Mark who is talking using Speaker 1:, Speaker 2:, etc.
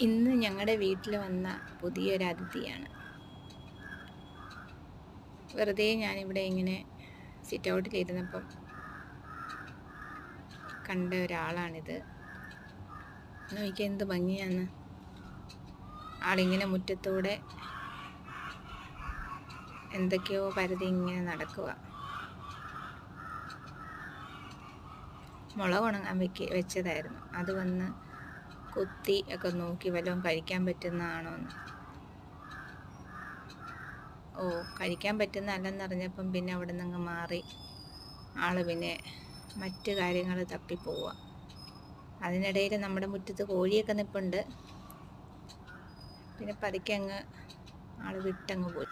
Speaker 1: ഇന്ന് ഞങ്ങളുടെ വീട്ടിൽ വന്ന പുതിയൊരു അതിഥിയാണ്. വെറുതെ ഞാനിവിടെ ഇങ്ങനെ സിറ്റ് ഔട്ടിലിരുന്നപ്പം കണ്ട ഒരാളാണിത്. നോക്കിയാൽ എന്ത് ഭംഗിയാണ്. ആളിങ്ങനെ മുറ്റത്തൂടെ എന്തൊക്കെയോ പരതി ഇങ്ങനെ നടക്കുക. മുളക് ഉണങ്ങാൻ വെച്ചതായിരുന്നു. അത് വന്ന് കുത്തി ഒക്കെ നോക്കി വല്ലതും കഴിക്കാൻ പറ്റുന്നതാണോ എന്ന്. കഴിക്കാൻ പറ്റുന്നതല്ലെന്നറിഞ്ഞപ്പം പിന്നെ അവിടെ നിന്ന് മാറി ആള് പിന്നെ മറ്റു കാര്യങ്ങൾ തപ്പിപ്പോവുക. അതിനിടയിൽ നമ്മുടെ മുറ്റത്ത് കോഴിയൊക്കെ നിൽപ്പുണ്ട്. പിന്നെ പതുക്കെ അങ്ങ് ആള് വിട്ടങ്ങ് പോയി.